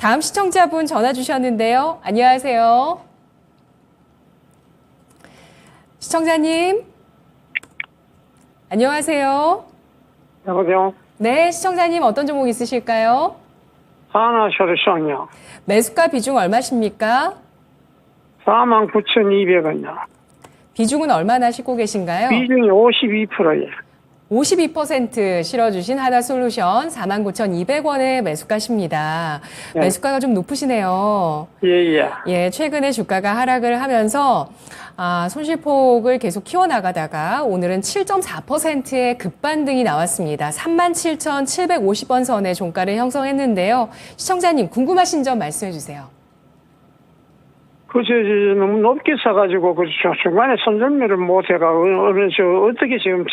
다음 시청자분 전화 주셨는데요. 안녕하세요. 시청자님. 안녕하세요. 여보세요? 네, 시청자님 어떤 종목 있으실까요? 하나솔루션이요. 매수가 비중 얼마십니까? 49,200원이요. 비중은 얼마나 싣고 계신가요? 비중이 52%예요. 52% 실어주신 하나솔루션 49,200원의 매수가십니다. 네. 매수가가 좀 높으시네요. 예. 예, 최근에 주가가 하락을 하면서 손실폭을 계속 키워나가다가 오늘은 7.4%의 급반등이 나왔습니다. 37,750원 선의 종가를 형성했는데요. 시청자님 궁금하신 점 말씀해 주세요. 너무 높게 사가지고, 중간에 손절매를 못해가, 어떻게 지금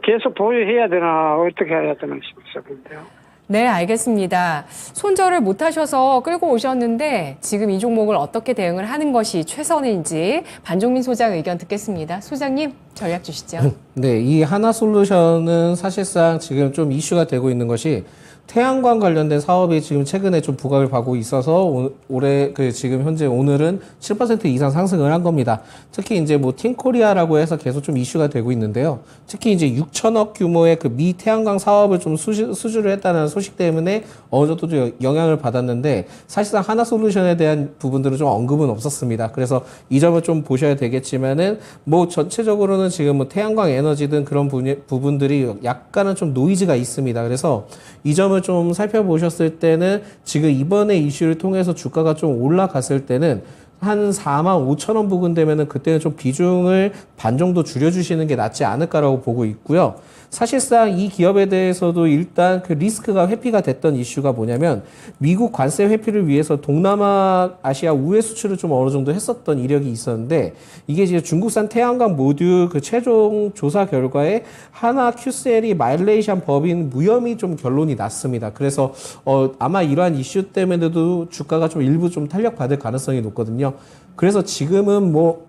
계속 보유해야 되나, 어떻게 해야 되나 싶었는데요. 네, 알겠습니다. 손절을 못 하셔서 끌고 오셨는데 지금 이 종목을 어떻게 대응을 하는 것이 최선인지 반종민 소장 의견 듣겠습니다. 소장님, 전략 주시죠. 네, 이 하나솔루션은 사실상 지금 좀 이슈가 되고 있는 것이 태양광 관련된 사업이 지금 최근에 좀 부각을 받고 있어서 올해 지금 현재 오늘은 7% 이상 상승을 한 겁니다. 특히 이제 뭐 팀코리아라고 해서 계속 좀 이슈가 되고 있는데요. 특히 이제 6천억 규모의 그 미 태양광 사업을 좀 수주를 했다는 소식 때문에 어느 정도 좀 영향을 받았는데 사실상 하나솔루션에 대한 부분들은 좀 언급은 없었습니다. 그래서 이 점을 좀 보셔야 되겠지만은 뭐 전체적으로는 지금 뭐 태양광 에너지든 그런 부분들이 약간은 좀 노이즈가 있습니다. 그래서 이 점을 좀 살펴보셨을 때는 지금 이번에 이슈를 통해서 주가가 좀 올라갔을 때는 한 45,000원 부근 되면은 그때는 좀 비중을 반 정도 줄여주시는 게 낫지 않을까라고 보고 있고요. 사실상 이 기업에 대해서도 일단 그 리스크가 회피가 됐던 이슈가 뭐냐면 미국 관세 회피를 위해서 동남아, 아시아 우회 수출을 좀 어느 정도 했었던 이력이 있었는데 이게 이제 중국산 태양광 모듈 그 최종 조사 결과에 하나 QCL이 말레이시안 법인 무혐의 좀 결론이 났습니다. 그래서 아마 이러한 이슈 때문에도 주가가 좀 일부 좀 탄력받을 가능성이 높거든요. 그래서 지금은 뭐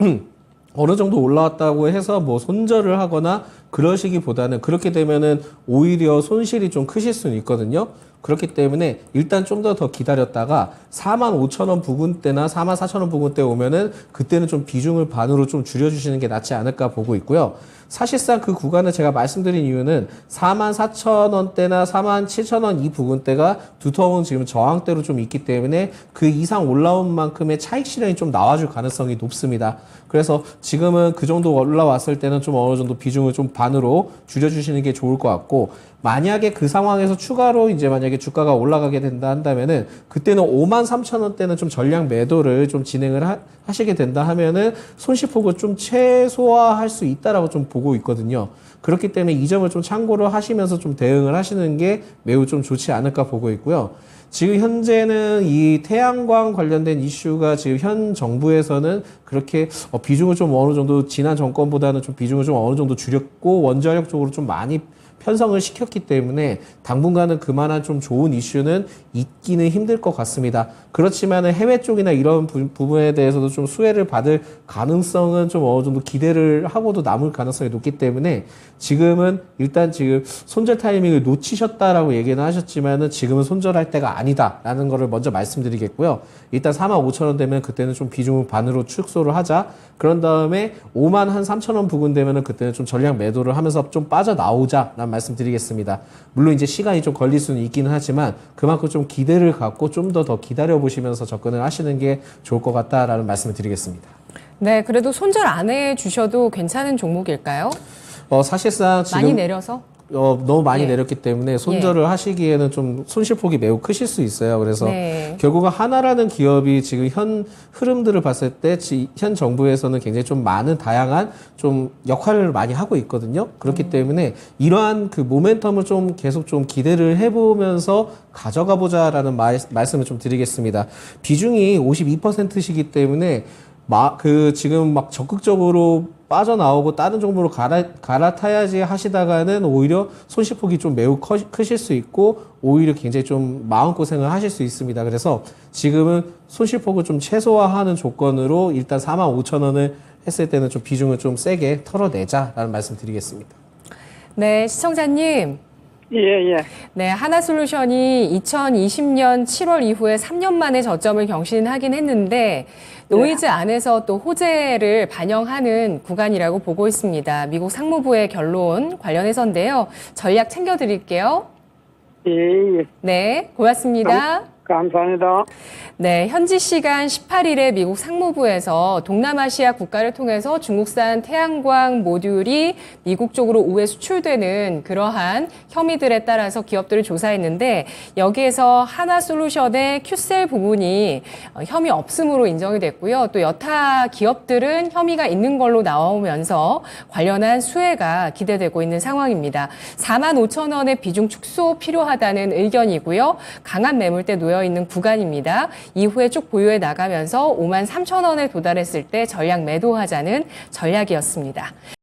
어느 정도 올라왔다고 해서 뭐 손절을 하거나 그러시기보다는 그렇게 되면은 오히려 손실이 좀 크실 수는 있거든요. 그렇기 때문에 일단 좀 더 기다렸다가 45,000원 부근대나 44,000원 부근대 오면은 그때는 좀 비중을 반으로 좀 줄여주시는 게 낫지 않을까 보고 있고요. 사실상 그 구간을 제가 말씀드린 이유는 44,000원대나 47,000원 이 부근대가 두터운 지금 저항대로 좀 있기 때문에 그 이상 올라온 만큼의 차익 실현이 좀 나와줄 가능성이 높습니다. 그래서 지금은 그 정도 올라왔을 때는 좀 어느 정도 비중을 좀 반으로 줄여주시는 게 좋을 것 같고 만약에 그 상황에서 추가로 이제 만약에 주가가 올라가게 된다 한다면은 그때는 53,000원대는 좀 전량 매도를 좀 진행을 하시게 된다 하면은 손실폭을 좀 최소화할 수 있다라고 좀 보고 있거든요. 그렇기 때문에 이 점을 좀 참고를 하시면서 좀 대응을 하시는 게 매우 좀 좋지 않을까 보고 있고요. 지금 현재는 이 태양광 관련된 이슈가 지금 현 정부에서는 그렇게 비중을 좀 어느 정도 지난 정권보다는 좀 비중을 좀 어느 정도 줄였고 원자력 쪽으로 좀 많이 편성을 시켰기 때문에 당분간은 그만한 좀 좋은 이슈는 있기는 힘들 것 같습니다. 그렇지만은 해외 쪽이나 이런 부분에 대해서도 좀 수혜를 받을 가능성은 좀 어느 정도 기대를 하고도 남을 가능성이 높기 때문에 지금은 일단 지금 손절 타이밍을 놓치셨다라고 얘기는 하셨지만은 지금은 손절할 때가 아니다라는 거를 먼저 말씀드리겠고요. 일단 45,000원 되면 그때는 좀 비중을 반으로 축소를 하자. 그런 다음에 53,000원 부근 되면은 그때는 좀 전량 매도를 하면서 좀 빠져나오자라는 말씀드리겠습니다. 물론 이제 시간이 좀 걸릴 수는 있기는 하지만 그만큼 좀 기대를 갖고 좀 더 기다려 보시면서 접근을 하시는 게 좋을 것 같다라는 말씀을 드리겠습니다. 네, 그래도 손절 안 해주셔도 괜찮은 종목일까요? 사실상 지금 많이 내려서? 너무 많이 예. 내렸기 때문에 손절을 하시기에는 좀 손실폭이 매우 크실 수 있어요. 그래서 결국은 하나라는 기업이 지금 현 흐름들을 봤을 때 현 정부에서는 굉장히 좀 많은 다양한 좀 역할을 많이 하고 있거든요. 그렇기 때문에 이러한 그 모멘텀을 좀 계속 좀 기대를 해보면서 가져가 보자라는 말씀을 좀 드리겠습니다. 비중이 52%시기 때문에 지금 막 적극적으로 빠져나오고 다른 종목으로 갈아타야지 하시다가는 오히려 손실폭이 좀 매우 크실 수 있고 오히려 굉장히 좀 마음고생을 하실 수 있습니다. 그래서 지금은 손실폭을 좀 최소화하는 조건으로 일단 45,000원을 했을 때는 좀 비중을 좀 세게 털어내자라는 말씀 드리겠습니다. 네, 시청자님. 예, 예. 네, 하나솔루션이 2020년 7월 이후에 3년 만에 저점을 경신하긴 했는데 노이즈 안에서 또 호재를 반영하는 구간이라고 보고 있습니다. 미국 상무부의 결론 관련해서인데요. 전략 챙겨드릴게요. 예, 예. 네, 고맙습니다. 감사합니다. 네, 현지 시간 18일에 미국 상무부에서 동남아시아 국가를 통해서 중국산 태양광 모듈이 미국 쪽으로 우회 수출되는 그러한 혐의들에 따라서 기업들을 조사했는데 여기에서 하나솔루션의 큐셀 부분이 혐의 없음으로 인정이 됐고요. 또 여타 기업들은 혐의가 있는 걸로 나오면서 관련한 수혜가 기대되고 있는 상황입니다. 45,000원의 비중 축소 필요하다는 의견이고요. 강한 매물대 놓여 있는 구간입니다. 이후에 쭉 보유해 나가면서 53,000원에 도달했을 때 전략 매도하자는 전략이었습니다.